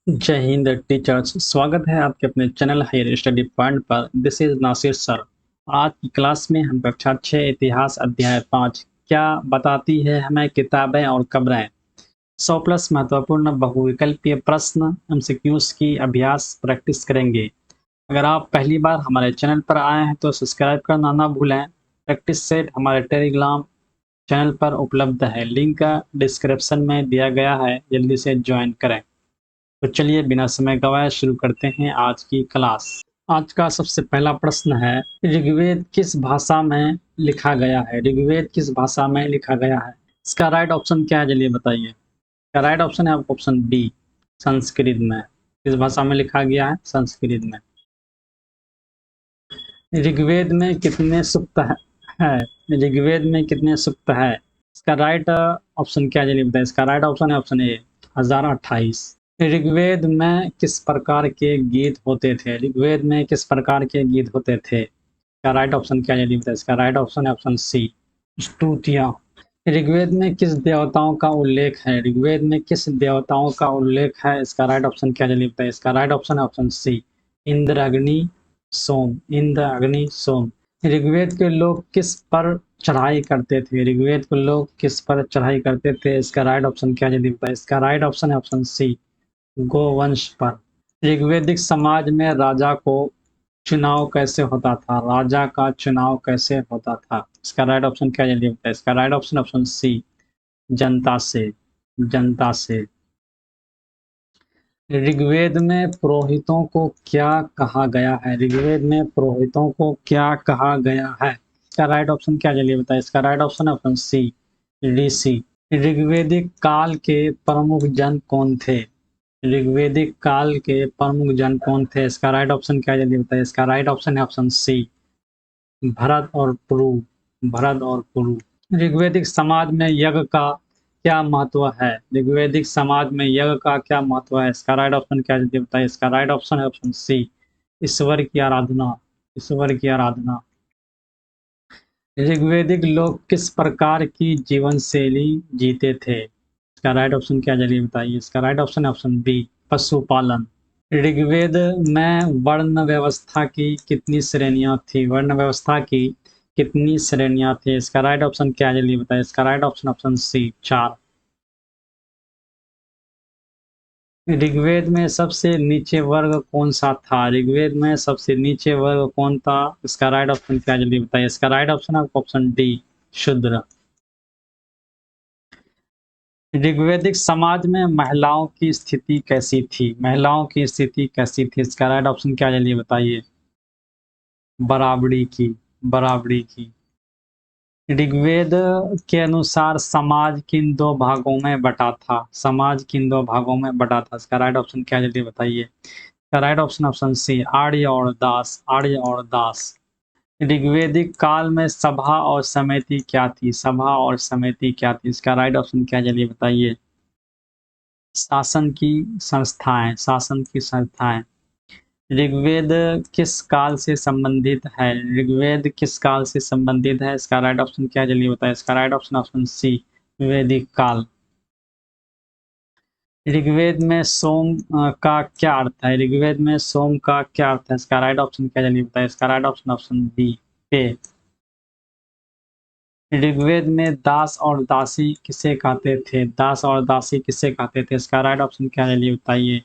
जय हिंद टीचर्स। स्वागत है आपके अपने चैनल हायर स्टडी पॉइंट पर। This is Nasir sir. आज की क्लास में हम कक्षा 6 इतिहास अध्याय 5 क्या बताती है हमें किताबें और कब्रें 100 प्लस महत्वपूर्ण बहुविकल्पीय प्रश्न एमसीक्यूज की अभ्यास प्रैक्टिस करेंगे। अगर आप पहली बार हमारे चैनल पर आए हैं तो सब्सक्राइब करना ना भूलें। प्रैक्टिस सेट हमारे टेलीग्राम चैनल पर उपलब्ध है, लिंक डिस्क्रिप्शन में दिया गया है, जल्दी से ज्वाइन करें। तो चलिए बिना समय गवाए शुरू करते हैं आज की क्लास। आज का सबसे पहला प्रश्न है, ऋग्वेद किस भाषा में लिखा गया है? ऋग्वेद किस भाषा में लिखा गया है? इसका राइट ऑप्शन क्या है, चलिए बताइए। इसका राइट ऑप्शन है आपका ऑप्शन बी, संस्कृत में। किस भाषा में लिखा गया है? संस्कृत में। ऋग्वेद में कितने सूक्त है? ऋग्वेद में कितने सूक्त है? इसका राइट ऑप्शन क्या है, चलिए बताइए। इसका राइट ऑप्शन है ऑप्शन ए, 1028। ऋग्वेद में किस प्रकार के गीत होते थे? ऋग्वेद में किस प्रकार के गीत होते थे? इसका राइट ऑप्शन क्या है? इसका राइट ऑप्शन है ऑप्शन सी, स्तुतियाँ। ऋग्वेद में किस देवताओं का उल्लेख है? ऋग्वेद में किस देवताओं का उल्लेख है? इसका राइट ऑप्शन क्या है? इसका राइट ऑप्शन है ऑप्शन सी, इंद्र, अग्नि, सोम। इंद्र, अग्नि, सोम। ऋग्वेद के लोग किस पर चढ़ाई करते थे? ऋग्वेद के लोग किस पर चढ़ाई करते थे? इसका राइट ऑप्शन क्या है? इसका राइट ऑप्शन है ऑप्शन सी, गोवंश पर। ऋग्वैदिक समाज में राजा को चुनाव कैसे होता था? राजा का चुनाव कैसे होता था? इसका राइट ऑप्शन क्या है? इसका राइट ऑप्शन ऑप्शन सी, जनता से। जनता से। ऋग्वेद में पुरोहितों को क्या कहा गया है? ऋग्वेद में पुरोहितों को क्या कहा गया है? इसका राइट ऑप्शन क्या है? इसका राइट ऑप्शन है ऑप्शन सी, ऋषि। ऋग्वैदिक काल के प्रमुख जन कौन थे? ऋग्वैदिक काल के प्रमुख जन कौन थे? इसका राइट ऑप्शन क्या है, जल्दी बताइए। इसका राइट ऑप्शन है ऑप्शन सी, भरत और पुरु। भरत और पुरु। ऋग्वैदिक समाज में यज्ञ का क्या महत्व है? ऋग्वैदिक समाज में यज्ञ का क्या महत्व है? इसका राइट ऑप्शन क्या है, जल्दी बताइए। इसका राइट ऑप्शन है ऑप्शन सी, ईश्वर की आराधना। ईश्वर की आराधना। ऋग्वैदिक लोग किस प्रकार की जीवन शैली जीते थे? इसका राइट ऑप्शन क्या है, जल्दी बताइए। इसका राइट ऑप्शन है ऑप्शन बी, पशुपालन। ऋग्वेद में वर्ण व्यवस्था की कितनी श्रेणियां थी? वर्ण व्यवस्था की कितनी श्रेणियां थी? इसका राइट ऑप्शन क्या है, जल्दी बताइए। इसका right option option C, 4। Rigveda में सबसे नीचे वर्ग कौन सा था? ऋग्वेद में सबसे नीचे वर्ग कौन था? इसका राइट ऑप्शन क्या है, जल्दी बताइए। इसका राइट ऑप्शन है ऑप्शन डी, शूद्र। ऋग्वैदिक समाज में महिलाओं की स्थिति कैसी थी? महिलाओं की स्थिति कैसी थी? इसका राइट ऑप्शन क्या है, जल्दी बताइए। बराबरी की। बराबरी की। ऋग्वेद के अनुसार समाज किन दो भागों में बटा था? समाज किन दो भागों में बटा था? इसका राइट ऑप्शन क्या है, जल्दी बताइए। इसका राइट ऑप्शन ऑप्शन सी, आर्य और दास। आर्य और दास। ऋग्वैदिक काल में सभा और समिति क्या थी? सभा और समिति क्या थी? इसका राइट ऑप्शन क्या है, जल्दी बताइए। शासन की संस्थाएं। शासन की संस्थाएं। ऋग्वेद किस काल से संबंधित है? ऋग्वेद किस काल से संबंधित है? इसका राइट ऑप्शन क्या है, जल्दी बताइए। इसका राइट ऑप्शन ऑप्शन सी, वैदिक काल। ऋग्वेद में सोम का क्या अर्थ है? ऋग्वेद में सोम का क्या अर्थ है? इसका राइट ऑप्शन क्या है, जल्दी बताइए। इसका राइट ऑप्शन ऑप्शन बी, पे। ऋग्वेद में दास और दासी किसे कहते थे? दास और दासी किसे कहते थे? इसका राइट ऑप्शन क्या है, जल्दी बताइए।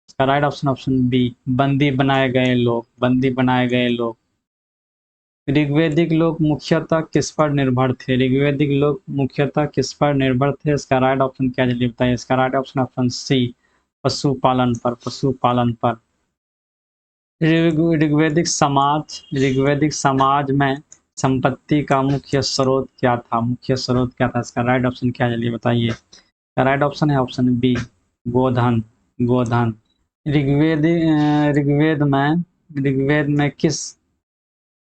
इसका राइट ऑप्शन ऑप्शन बी, बंदी बनाए गए लोग। बंदी बनाए गए लोग। ऋग्वैदिक लोग मुख्यतः किस पर निर्भर थे? ऋग्वैदिक लोग मुख्यतः किस पर निर्भर थे? इसका राइट ऑप्शन क्या है, जल्दी बताइए। इसका राइट ऑप्शन ऑप्शन सी, पशुपालन पर। पशुपालन पर। ऋग्वैदिक समाज में संपत्ति का मुख्य स्रोत क्या था? मुख्य स्रोत क्या था? इसका राइट ऑप्शन क्या है, जल्दी बताइए। इसका राइट ऑप्शन है ऑप्शन बी, गोधन। गोधन। ऋग्वेद में किस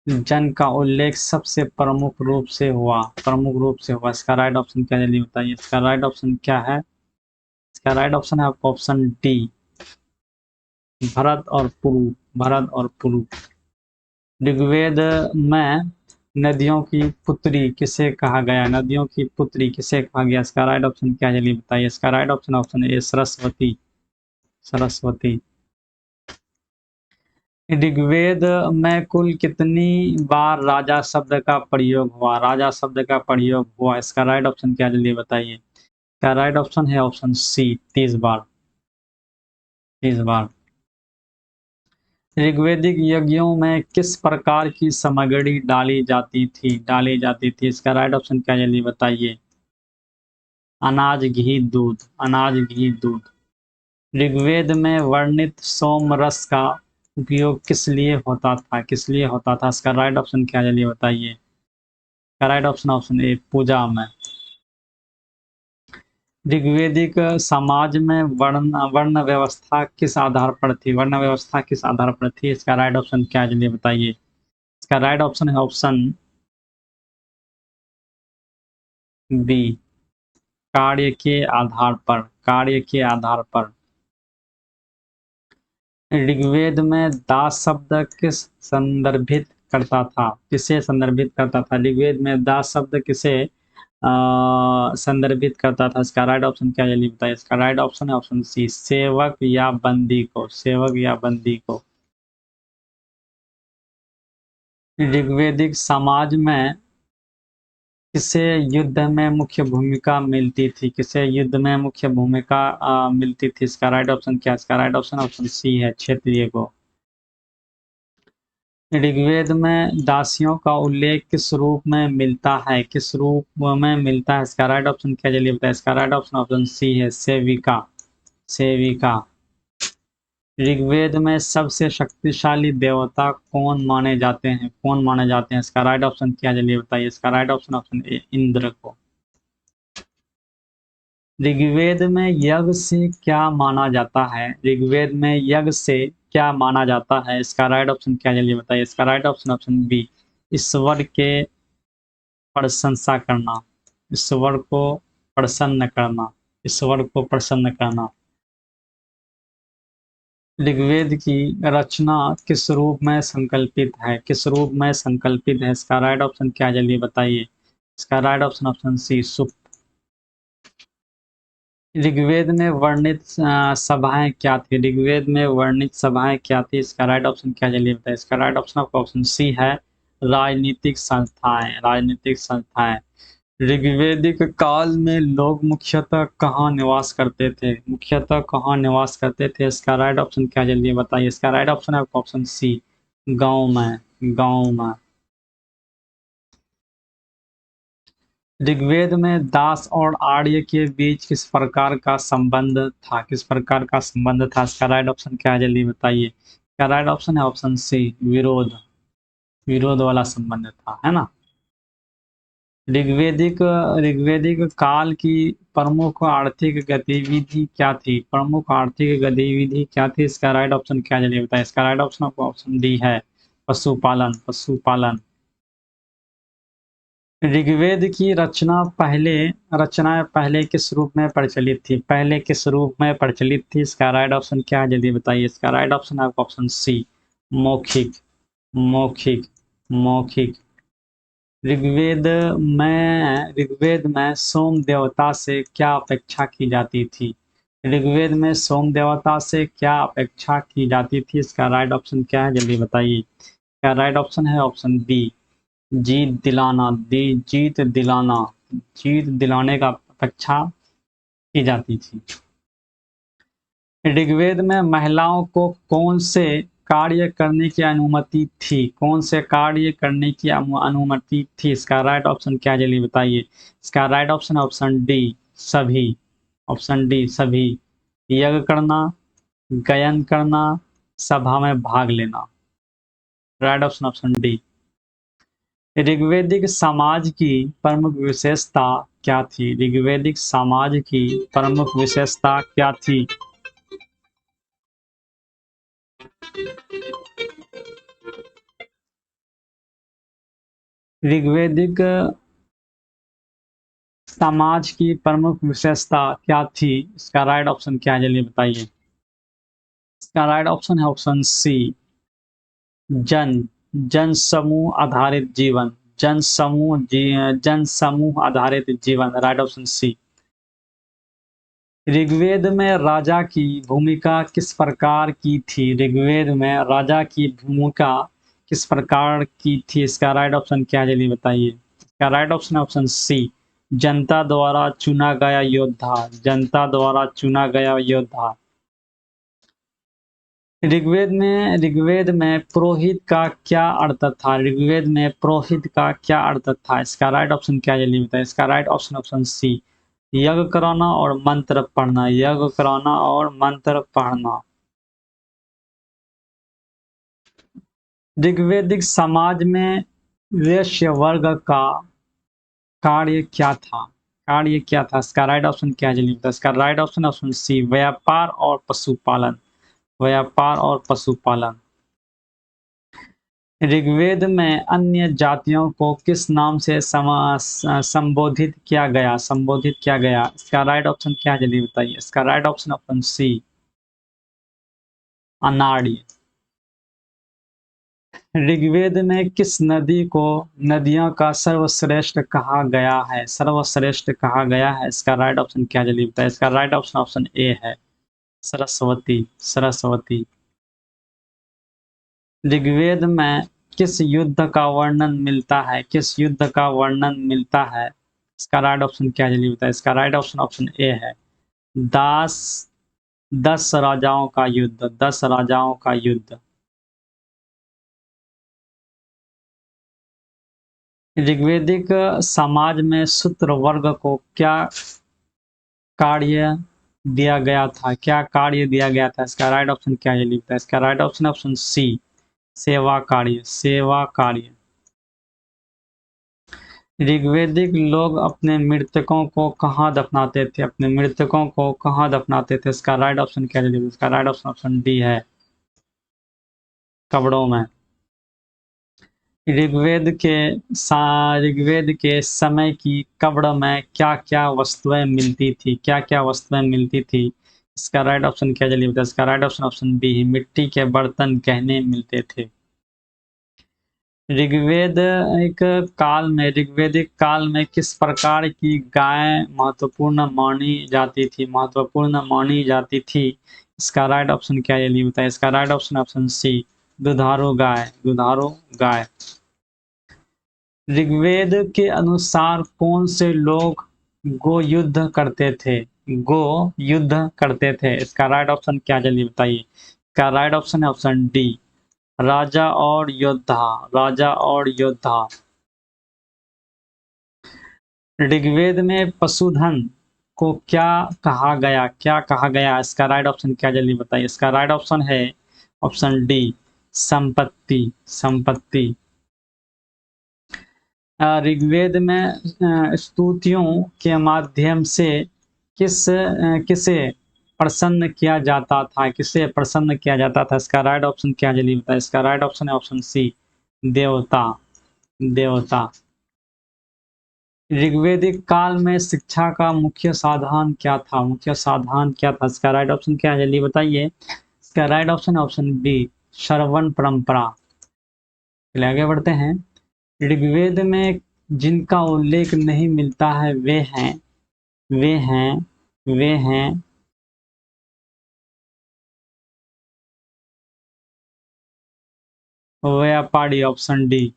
जन का उल्लेख सबसे प्रमुख रूप से हुआ? प्रमुख रूप से हुआ। इसका राइट ऑप्शन क्या है, जल्दी बताइए। इसका राइट ऑप्शन क्या है? इसका राइट ऑप्शन है आपका ऑप्शन डी, भरत और पुरु। भरत और पुरु। ऋग्वेद में नदियों की पुत्री किसे कहा गया? नदियों की पुत्री किसे कहा गया? इसका राइट ऑप्शन क्या है, जल्दी बताइए। इसका right option option A, Saraswati. Saraswati. Rigveda में कुल कितनी बार राजा शब्द का प्रयोग हुआ? राजा शब्द का प्रयोग हुआ, इसका राइट ऑप्शन क्या है जल्दी बताइए। इसका राइट ऑप्शन है ऑप्शन सी, 30 बार। 30 बार। ऋग्वेदिक यज्ञों में किस प्रकार की सामग्री डाली जाती थी? डाली जाती थी, इसका राइट ऑप्शन क्या है जल्दी बताइए। अनाज, घी, दूध। अनाज, घी, दूध। ऋग्वेद में वर्णित सोम रस का उपयोग किस लिए होता था? किस लिए होता था, इसका राइट ऑप्शन क्या है जल्दी बताइए। राइट ऑप्शन ऑप्शन ए, पूजा में। ऋग्वेदिक समाज में वर्ण वर्ण व्यवस्था किस आधार पर थी? वर्ण व्यवस्था किस आधार पर थी, इसका राइट ऑप्शन क्या है जल्दी बताइए। इसका राइट ऑप्शन है ऑप्शन बी, कार्य के आधार पर। कार्य के आधार पर। ऋग्वेद में दास शब्द किस संदर्भित करता था? किसे संदर्भित करता था? ऋग्वेद में दास शब्द किसे संदर्भित करता था, इसका राइट ऑप्शन क्या जल्दी बताइए। इसका राइट ऑप्शन है ऑप्शन सी, सेवक या बंदी को। सेवक या बंदी को। ऋग्वेदिक समाज में किसे युद्ध में मुख्य भूमिका मिलती थी? किसे युद्ध में मुख्य भूमिका मिलती थी, इसका राइट ऑप्शन क्या है। इसका राइट ऑप्शन ऑप्शन सी है, क्षत्रिय को। ऋग्वेद में दासियों का उल्लेख किस रूप में मिलता है? किस रूप में मिलता है, इसका राइट ऑप्शन क्या जल्दी बताइए। इसका राइट ऑप्शन ऑप्शन सी है, सेविका। सेविका। ऋग्वेद में सबसे शक्तिशाली देवता कौन माने जाते हैं? कौन माने जाते हैं, इसका राइट ऑप्शन क्या जल्दी बताइए। इसका राइट ऑप्शन ऑप्शन ए, इंद्र को। ऋग्वेद में यज्ञ से क्या माना जाता है? ऋग्वेद में यज्ञ से क्या माना जाता है, इसका राइट ऑप्शन क्या जल्दी बताइए। इसका राइट ऑप्शन ऑप्शन बी, ईश्वर के प्रशंसा करना। ईश्वर को प्रसन्न करना। ईश्वर को प्रसन्न करना। ऋग्वेद की रचना किस रूप में संकल्पित है? किस रूप में संकल्पित है, इसका राइट ऑप्शन क्या है जल्दी बताइए। इसका राइट ऑप्शन ऑप्शन सी, सुप्त। ऋग्वेद में वर्णित सभाएं क्या थी? ऋग्वेद में वर्णित सभाएं क्या थी, इसका राइट ऑप्शन क्या है जल्दी बताइए। इसका राइट ऑप्शन आपका ऑप्शन सी है, राजनीतिक संस्थाएं। राजनीतिक संस्थाएं। ऋग्वेदिक काल में लोग मुख्यतः कहाँ निवास करते थे? मुख्यतः कहाँ निवास करते थे, इसका राइट ऑप्शन क्या जल्दी बताइए। इसका राइट ऑप्शन है ऑप्शन सी, गांव में। गांव में। ऋग्वेद में दास और आर्य के बीच किस प्रकार का संबंध था? किस प्रकार का संबंध था, इसका राइट ऑप्शन क्या है जल्दी बताइए। इसका राइट ऑप्शन है ऑप्शन सी, विरोध। विरोध वाला संबंध था, है ना। ऋग्वेदिक ऋग्वेदिक काल की प्रमुख आर्थिक गतिविधि क्या थी? प्रमुख आर्थिक गतिविधि क्या थी, इसका राइट ऑप्शन क्या जल्दी बताइए। इसका राइट ऑप्शन आपको ऑप्शन डी है, पशुपालन। पशुपालन। ऋग्वेद की रचनाएं पहले किस रूप में प्रचलित थी? पहले किस रूप में प्रचलित थी, इसका राइट ऑप्शन क्या है जल्दी बताइए। इसका राइट ऑप्शन है ऑप्शन सी, मौखिक। मौखिक। मौखिक। ऋग्वेद में सोम देवता से क्या अपेक्षा की जाती थी? ऋग्वेद में सोम देवता से क्या अपेक्षा की जाती थी, इसका राइट ऑप्शन क्या है जल्दी बताइए। क्या राइट ऑप्शन है ऑप्शन बी, जीत दिलाना। जीत दिलाना। जीत दिलाने का अपेक्षा की जाती थी। ऋग्वेद में महिलाओं को कौन से कार्य करने की अनुमति थी? कौन से कार्य करने की अनुमति थी, इसका राइट ऑप्शन क्या जल्दी बताइए। इसका राइट ऑप्शन ऑप्शन डी, सभी। ऑप्शन डी, सभी। यज्ञ करना, गायन करना, सभा में भाग लेना। Right option option D. ऋग्वेदिक समाज की प्रमुख विशेषता क्या थी? ऋग्वेदिक समाज की प्रमुख विशेषता क्या थी? ऋग्वेदिक समाज की प्रमुख विशेषता क्या थी, इसका राइट ऑप्शन क्या है जल्दी बताइए। इसका राइट ऑप्शन है ऑप्शन सी, जन जन समूह आधारित जीवन। जन समूह आधारित जीवन। Right option C. ऋग्वेद में राजा की भूमिका किस प्रकार की थी? ऋग्वेद में राजा की भूमिका किस प्रकार की थी? इसका राइट ऑप्शन क्या है जल्दी बताइए। इसका राइट ऑप्शन ऑप्शन सी, जनता द्वारा चुना गया योद्धा। जनता द्वारा चुना गया योद्धा। ऋग्वेद में पुरोहित का क्या अर्थ था? ऋग्वेद में पुरोहित का क्या अर्थ था? इसका राइट ऑप्शन क्या है जल्दी बताइए। इसका राइट ऑप्शन ऑप्शन सी, यज्ञ कराना और मंत्र पढ़ना। यज्ञ कराना और मंत्र पढ़ना। ऋग्वैदिक समाज में वैश्य वर्ग का कार्य क्या था? कार्य क्या था? इसका राइट ऑप्शन क्या है जल्दी बताइए। इसका राइट ऑप्शन ऑप्शन सी, व्यापार और पशुपालन। व्यापार और पशुपालन। ऋग्वेद में अन्य जातियों को किस नाम से संबोधित किया गया? संबोधित किया गया। इसका राइट ऑप्शन क्या है जल्दी बताइए। इसका राइट ऑप्शन ऑप्शन सी, अनाड़ी। ऋग्वेद में किस नदी को नदियों का सर्वश्रेष्ठ कहा गया है? सर्वश्रेष्ठ कहा गया है। इसका राइट ऑप्शन क्या है जल्दी बताइए। इसका राइट ऑप्शन ऑप्शन ए है, सरस्वती। सरस्वती। ऋग्वेद में किस युद्ध का वर्णन मिलता है? किस युद्ध का वर्णन मिलता है? इसका राइट ऑप्शन क्या है जल्दी बताइए। इसका राइट ऑप्शन ऑप्शन ए है, दास 10 राजाओं का युद्ध। 10 राजाओं का युद्ध। ऋग्वैदिक समाज में शूद्र वर्ग को क्या कार्य दिया गया था? क्या कार्य दिया गया था? इसका राइट ऑप्शन क्या है जल्दी बताइए। इसका राइट ऑप्शन ऑप्शन सी, सेवा कार्य। सेवा कार्य। ऋग्वैदिक लोग अपने मृतकों को कहाँ दफनाते थे? अपने मृतकों को कहाँ दफनाते थे? इसका राइट ऑप्शन क्या है? इसका राइट ऑप्शन ऑप्शन डी है, कब्रों में। ऋग्वेद के समय की कब्र में क्या क्या वस्तुएं मिलती थी? क्या क्या वस्तुएं मिलती थी? इसका राइट ऑप्शन क्या जल्दी बताइए। इसका राइट ऑप्शन ऑप्शन बी, मिट्टी के बर्तन, गहने मिलते थे। ऋग्वैदिक काल में किस प्रकार की गाय महत्वपूर्ण मानी जाती थी? महत्वपूर्ण मानी जाती थी। इसका राइट ऑप्शन क्या है जल्दी बताइए। इसका राइट ऑप्शन ऑप्शन सी, दुधारू गाय। दुधारू गाय। ऋग्वेद के अनुसार कौन से लोग गो युद्ध करते थे? गो युद्ध करते थे। इसका राइट ऑप्शन क्या जल्दी बताइए। इसका राइट ऑप्शन है ऑप्शन डी, राजा और योद्धा। राजा और योद्धा। ऋग्वेद में पशुधन को क्या कहा गया? क्या कहा गया? इसका राइट ऑप्शन क्या जल्दी बताइए। इसका राइट ऑप्शन है ऑप्शन डी, संपत्ति। संपत्ति। ऋग्वेद में स्तुतियों के माध्यम से किसे प्रसन्न किया जाता था? किसे प्रसन्न किया जाता था? इसका राइट ऑप्शन क्या जल्दी बताइए। इसका राइट ऑप्शन है ऑप्शन सी, देवता। देवता। ऋग्वैदिक काल में शिक्षा का मुख्य साधन क्या था? मुख्य साधन क्या था? इसका राइट ऑप्शन क्या है जल्दी बताइए। इसका राइट ऑप्शन ऑप्शन बी, श्रवण परंपरा। चलिए आगे बढ़ते हैं। ऋग्वेद में जिनका उल्लेख नहीं मिलता है वे हैं वे हैं व्यापारी। Option D.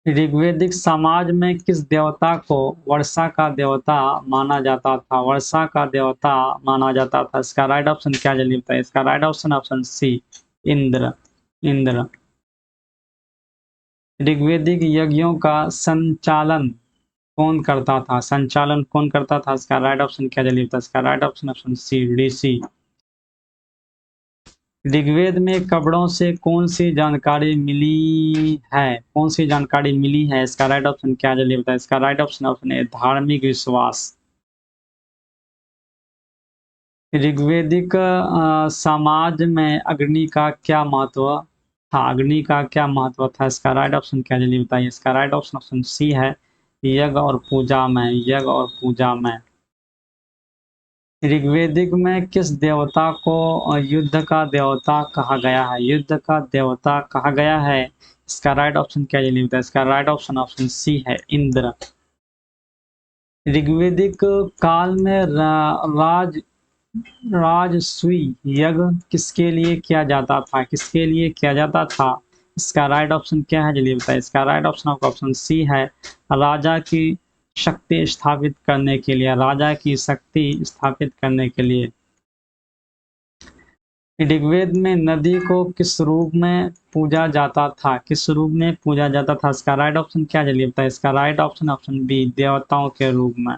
ऋग्वैदिक समाज में किस देवता को वर्षा का देवता माना जाता था? वर्षा का देवता माना जाता था। इसका राइट ऑप्शन क्या जल्दी बताइए। इसका right option option C, Indra. Indra. ऋग्वैदिक यज्ञों का संचालन कौन करता था? संचालन कौन करता था? इसका राइट ऑप्शन क्या जल्दी बताइए। इसका राइट ऑप्शन ऑप्शन सी, ऋषि। ऋग्वेद में कब्रों से कौन सी जानकारी मिली है? कौन सी जानकारी मिली है? इसका राइट ऑप्शन क्या है जल्दी बताइए। इसका राइट ऑप्शन ऑप्शन है, धार्मिक विश्वास। ऋग्वैदिक समाज में अग्नि का क्या महत्व था? अग्नि का क्या महत्व था? इसका राइट ऑप्शन क्या जल्दी बताइए। इसका राइट ऑप्शन ऑप्शन सी है, यज्ञ और पूजा में। यज्ञ और पूजा में। ऋग्वेदिक में किस देवता को युद्ध का देवता कहा गया है? युद्ध का देवता कहा गया है। इसका राइट ऑप्शन क्या जल्दी बताइए। इसका राइट ऑप्शन ऑप्शन सी है, इंद्र। ऋग्वैदिक काल में राजसूय यज्ञ किसके लिए किया जाता था? किसके लिए किया जाता था? इसका राइट ऑप्शन क्या है चलिए बताइए। इसका राइट ऑप्शन आपका ऑप्शन सी है, राजा की शक्ति स्थापित करने के लिए। राजा की शक्ति स्थापित करने के लिए। ऋग्वेद में नदी को किस रूप में पूजा जाता था? किस रूप में पूजा जाता था? इसका राइट ऑप्शन क्या चलिए बताइए। इसका राइट ऑप्शन ऑप्शन बी, देवताओं के रूप में।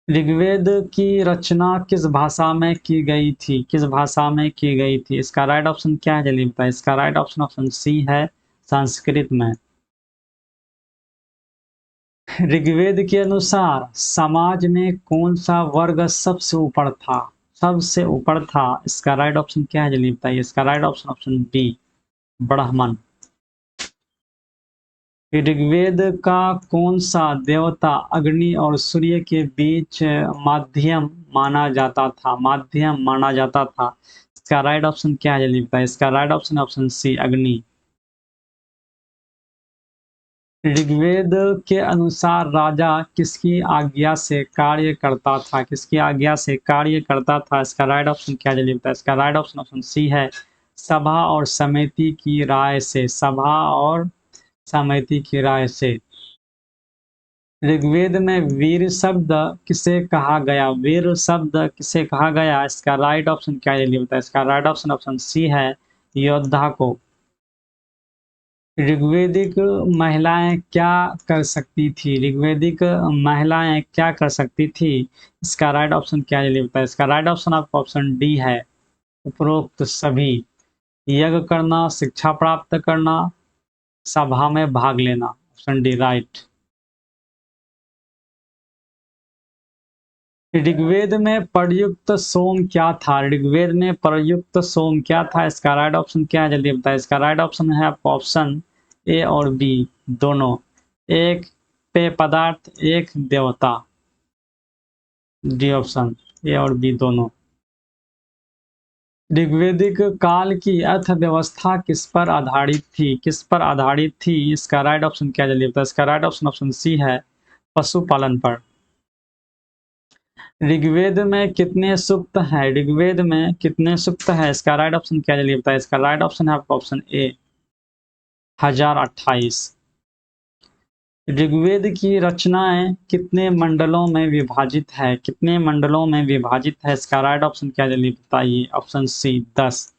ऋग्वेद की रचना किस भाषा में की गई थी? किस भाषा में की गई थी? इसका राइट ऑप्शन क्या है चलिए बताइए। इसका राइट ऑप्शन ऑप्शन सी है, संस्कृत में। ऋग्वेद के अनुसार समाज में कौन सा वर्ग सबसे ऊपर था? सबसे ऊपर था। इसका राइट ऑप्शन क्या है चलिए बताइए। इसका राइट ऑप्शन ऑप्शन बी, ब्राह्मण। ऋग्वेद का कौन सा देवता अग्नि और सूर्य के बीच माध्यम माना जाता था? माध्यम माना जाता था। इसका राइट ऑप्शन क्या है जल्दी बताइए। इसका राइट ऑप्शन ऑप्शन सी, अग्नि। ऋग्वेद के अनुसार राजा किसकी आज्ञा से कार्य करता था? किसकी आज्ञा से कार्य करता था? इसका राइट ऑप्शन क्या जल्दी बताइए। इसका राइट ऑप्शन ऑप्शन सी है, सभा और समिति की राय से। सभा और समिति की राय से। ऋग्वेद में वीर शब्द किसे कहा गया? वीर शब्द किसे कहा गया? इसका राइट ऑप्शन क्या है बताइए। इसका राइट ऑप्शन ऑप्शन सी है, योद्धा को। ऋग्वेदिक महिलाएं क्या कर सकती थी? ऋग्वेदिक महिलाएं क्या कर सकती थी? इसका राइट ऑप्शन क्या है बताइए। इसका राइट ऑप्शन आपका ऑप्शन डी है, उपरोक्त सभी। यज्ञ करना, शिक्षा प्राप्त करना, सभा में भाग लेना। Option D right. ऋग्वेद में प्रयुक्त सोम क्या था? ऋग्वेद में प्रयुक्त सोम क्या था? इसका राइट ऑप्शन क्या है जल्दी बताइए। इसका राइट ऑप्शन है आपका ऑप्शन ए और बी दोनों। एक पेय पदार्थ, एक देवता। डी ऑप्शन, ए और बी दोनों। ऋग्वेदिक काल की अर्थव्यवस्था किस पर आधारित थी? किस पर आधारित थी? इसका राइट ऑप्शन क्या जल्दी बताइए। इसका राइट ऑप्शन ऑप्शन सी है, पशुपालन पर। ऋग्वेद में कितने सूक्त हैं? ऋग्वेद में कितने सूक्त हैं? इसका राइट ऑप्शन क्या चलिए बताइए। इसका राइट ऑप्शन है आपका ऑप्शन ए, 1028। ऋग्वेद की रचनाएं कितने मंडलों में विभाजित है? कितने मंडलों में विभाजित है? इसका राइट ऑप्शन क्या चलिए बताइए। Option C, 10।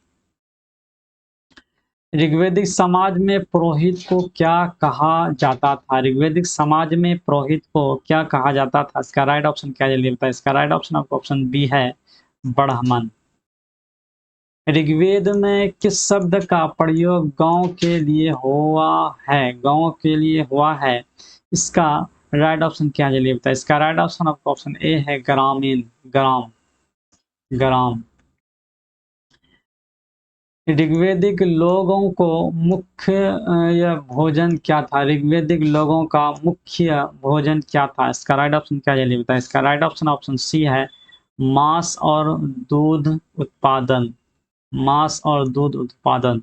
ऋग्वेदिक समाज में पुरोहित को क्या कहा जाता था? ऋग्वेदिक समाज में पुरोहित को क्या कहा जाता था? इसका राइट ऑप्शन क्या चलिए बताइए। इसका राइट ऑप्शन आपका ऑप्शन बी है, ब्राह्मण। ऋग्वेद में किस शब्द का प्रयोग गांव के लिए हुआ है? गांव के लिए हुआ है। इसका राइट ऑप्शन क्या चलिए बताइए। इसका राइट ऑप्शन आपका ऑप्शन ए है, ग्रामीण। ग्राम, ग्राम। ऋग्वेदिक लोगों को मुख्य यह भोजन क्या था? ऋग्वेदिक लोगों का मुख्य भोजन क्या था? इसका राइट ऑप्शन क्या चलिए बताइए। इसका राइट ऑप्शन ऑप्शन सी है, मांस और दूध उत्पादन। मांस और दूध उत्पादन।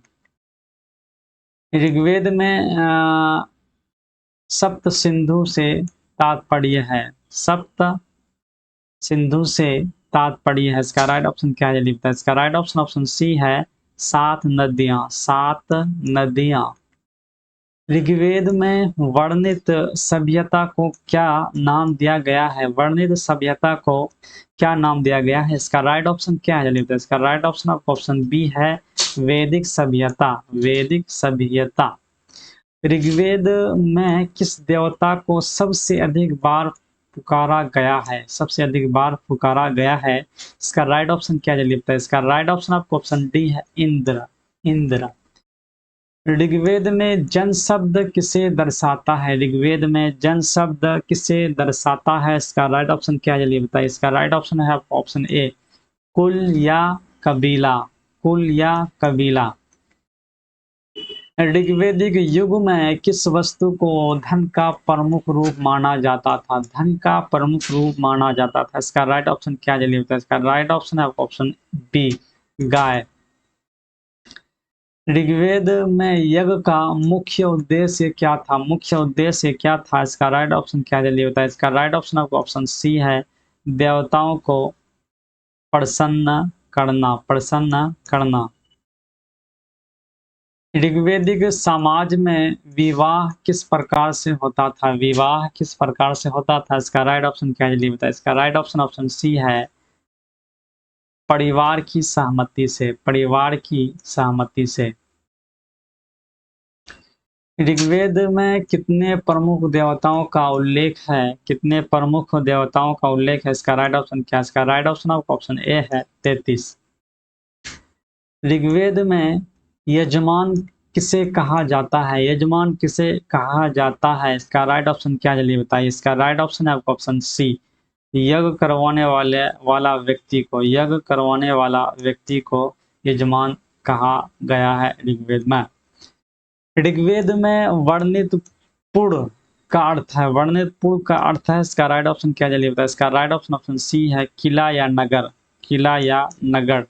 ऋग्वेद में सप्त सिंधु से तात्पर्य है। सप्त सिंधु से तात्पर्य है। इसका राइट ऑप्शन क्या है जल्दी बताइए। इसका राइट ऑप्शन ऑप्शन सी है, 7 नदियां। 7 नदियां। ऋग्वेद में वर्णित सभ्यता को क्या नाम दिया गया है? वर्णित सभ्यता को क्या नाम दिया गया है? इसका राइट ऑप्शन क्या है जल्दी बताइए। इसका राइट ऑप्शन आपका ऑप्शन बी है, वैदिक सभ्यता। वैदिक सभ्यता। ऋग्वेद में किस देवता को सबसे अधिक बार पुकारा गया है? सबसे अधिक बार पुकारा गया है। इसका राइट ऑप्शन क्या जल्दी बताइए। इसका राइट ऑप्शन आपको ऑप्शन डी है, इंद्र। इंद्र। ऋग्वेद में जन शब्द किसे दर्शाता है? ऋग्वेद में जन शब्द किसे दर्शाता है? इसका राइट ऑप्शन क्या है जल्दी बताइए। इसका राइट ऑप्शन है ऑप्शन ए, कुल या कबीला। कुल या कबीला। ऋग्वेदिक युग में किस वस्तु को धन का प्रमुख रूप माना जाता था? धन का प्रमुख रूप माना जाता था। इसका राइट ऑप्शन क्या जल्दी बताइए। इसका राइट ऑप्शन है ऑप्शन बी, गाय। ऋग्वेद में यज्ञ का मुख्य उद्देश्य क्या था? मुख्य उद्देश्य क्या था? इसका राइट ऑप्शन क्या जल्दी बताइए। इसका राइट ऑप्शन आपको ऑप्शन सी है, देवताओं को प्रसन्न करना, प्रसन्न करना। ऋग्वैदिक समाज में विवाह किस प्रकार से होता था? विवाह किस प्रकार से होता था? इसका राइट ऑप्शन क्या है जल्दी बताइए। इसका राइट ऑप्शन ऑप्शन सी है, परिवार की सहमति से, परिवार की सहमति से। ऋग्वेद में कितने प्रमुख देवताओं का उल्लेख है? कितने प्रमुख देवताओं का उल्लेख है? इसका राइट ऑप्शन क्या है? इसका राइट ऑप्शन आपका ऑप्शन ए है, 33। ऋग्वेद में यजमान किसे कहा जाता है? यजमान किसे कहा जाता है? इसका राइट ऑप्शन क्या जल्दी बताइए। इसका राइट ऑप्शन है आपका ऑप्शन सी, यज्ञ करवाने वाला व्यक्ति को, यज्ञ करवाने वाला व्यक्ति को यजमान कहा गया है ऋग्वेद में। ऋग्वेद में वर्णित पुर का अर्थ है, वर्णित पुर का अर्थ है, इसका राइट ऑप्शन क्या जल्दी बताइए। इसका राइट ऑप्शन ऑप्शन सी है, किला या नगर, किला या नगर।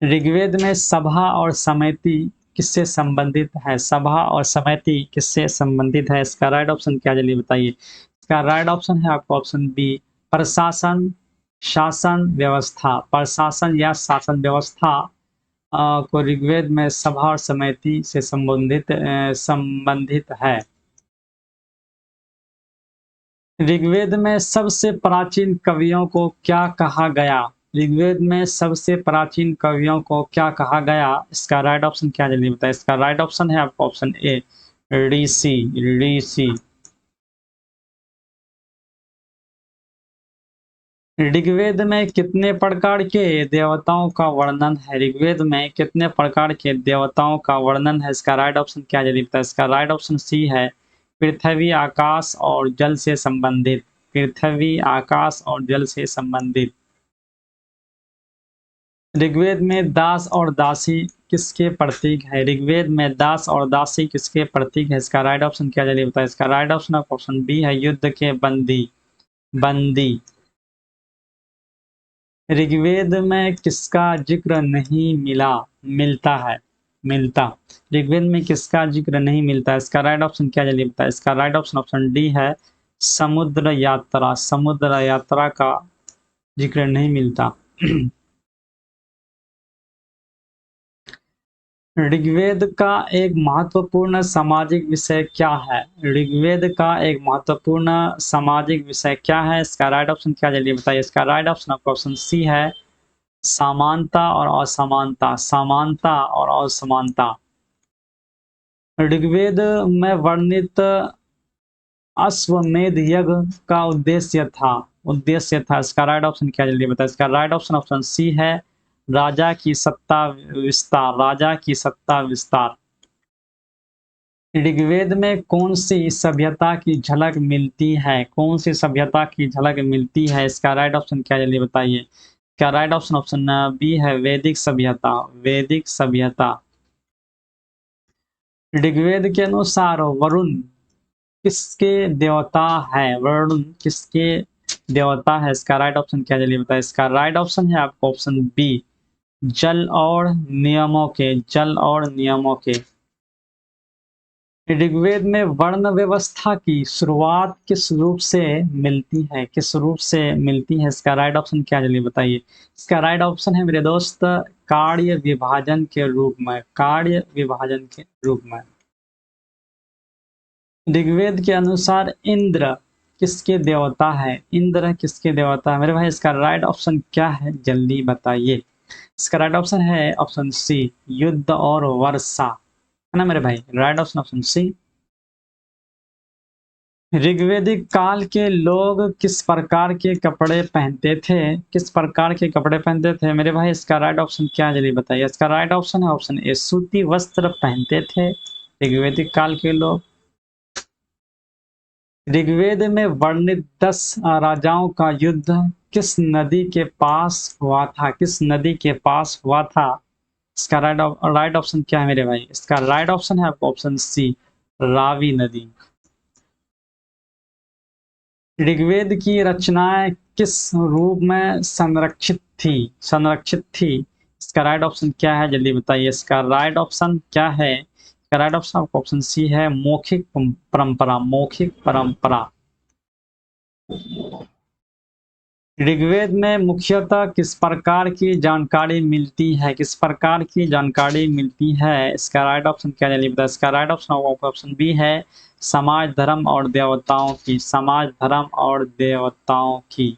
ऋग्वेद में सभा और समिति किससे संबंधित है? सभा और समिति किससे संबंधित है? इसका राइट ऑप्शन क्या जल्दी बताइए। इसका राइट ऑप्शन है आपका ऑप्शन बी, प्रशासन, शासन व्यवस्था। प्रशासन या शासन व्यवस्था को ऋग्वेद में सभा और समिति से संबंधित है। ऋग्वेद में सबसे प्राचीन कवियों को क्या कहा गया? ऋग्वेद में सबसे प्राचीन कवियों को क्या कहा गया? इसका राइट ऑप्शन क्या जल्दी बताइए। इसका राइट ऑप्शन है आपका ऑप्शन ए, ऋषि, ऋषि। ऋग्वेद में कितने प्रकार के देवताओं का वर्णन है? ऋग्वेद में कितने प्रकार के देवताओं का वर्णन है? इसका राइट ऑप्शन क्या जल्दी बताइए। इसका राइट ऑप्शन सी है, पृथ्वी, आकाश और जल से संबंधित, पृथ्वी, आकाश और जल से संबंधित। ऋग्वेद में दास और दासी किसके प्रतीक है? ऋग्वेद में दास और दासी किसके प्रतीक है? इसका राइट ऑप्शन क्या जल्दी बताइए। इसका राइट ऑप्शन ऑप्शन बी है, युद्ध के बंदी, बंदी। ऋग्वेद में किसका जिक्र नहीं मिलता है? मिलता। ऋग्वेद में किसका जिक्र नहीं मिलता? इसका राइट ऑप्शन क्या जल्दी बताइए। इसका राइट ऑप्शन ऑप्शन डी है, समुद्र यात्रा, समुद्र यात्रा का जिक्र नहीं मिलता। ऋग्वेद का एक महत्वपूर्ण सामाजिक विषय क्या है? ऋग्वेद का एक महत्वपूर्ण सामाजिक विषय क्या है? इसका राइट ऑप्शन क्या जल्दी बताइए। इसका राइट ऑप्शन आपका ऑप्शन सी है, समानता और असमानता, समानता और असमानता। ऋग्वेद में वर्णित अश्वमेध यज्ञ का उद्देश्य था, इसका राइट ऑप्शन क्या जल्दी बताइए। इसका राइट ऑप्शन ऑप्शन सी है, राजा की सत्ता विस्तार, राजा की सत्ता विस्तार। ऋग्वेद में कौन सी सभ्यता की झलक मिलती है? कौन सी सभ्यता की झलक मिलती है? इसका राइट ऑप्शन क्या जल्दी बताइए। इसका राइट ऑप्शन ऑप्शन बी है, वैदिक सभ्यता, वैदिक सभ्यता। ऋग्वेद के अनुसार वरुण किसके देवता है? वरुण किसके देवता है? इसका राइट ऑप्शन क्या जल्दी बताइए। इसका राइट ऑप्शन है आपको ऑप्शन बी, जल और नियमों के, जल और नियमों के। ऋग्वेद में वर्ण व्यवस्था की शुरुआत किस रूप से मिलती है? किस रूप से मिलती है? इसका राइट ऑप्शन क्या जल्दी बताइए। इसका राइट ऑप्शन है मेरे दोस्त, कार्य विभाजन के रूप में, कार्य विभाजन के रूप में। ऋग्वेद के अनुसार इंद्र किसके देवता है? इंद्र किसके देवता है मेरे भाई? इसका राइट ऑप्शन क्या है जल्दी बताइए। इसका राइट ऑप्शन है ऑप्शन सी, युद्ध और वर्षा, है ना मेरे भाई। Right option option C. ऋग्वैदिक काल के लोग किस प्रकार के कपड़े पहनते थे? किस प्रकार के कपड़े पहनते थे मेरे भाई? इसका राइट ऑप्शन क्या है जल्दी बताइए। इसका राइट ऑप्शन है ऑप्शन ए, सूती वस्त्र पहनते थे ऋग्वैदिक काल के लोग। ऋग्वेद में वर्णित 10 राजाओं का युद्ध किस नदी के पास हुआ था? किस नदी के पास हुआ था? इसका राइट ऑप्शन क्या है मेरे भाई? इसका राइट ऑप्शन है आपको ऑप्शन सी, रावी नदी। ऋग्वेद की रचनाएं किस रूप में संरक्षित थी? संरक्षित थी। इसका राइट ऑप्शन क्या है, जल्दी बताइए। इसका राइट ऑप्शन क्या है? इसका राइट ऑप्शन आपका ऑप्शन सी है, मौखिक परंपरा, मौखिक परंपरा। ऋग्वेद में मुख्यतः किस प्रकार की जानकारी मिलती है, किस प्रकार की जानकारी मिलती है? इसका राइट ऑप्शन क्या है, जल्दी बताइए। इसका राइट ऑप्शन ऑप्शन बी है, समाज, धर्म और देवताओं की, समाज, धर्म और देवताओं की।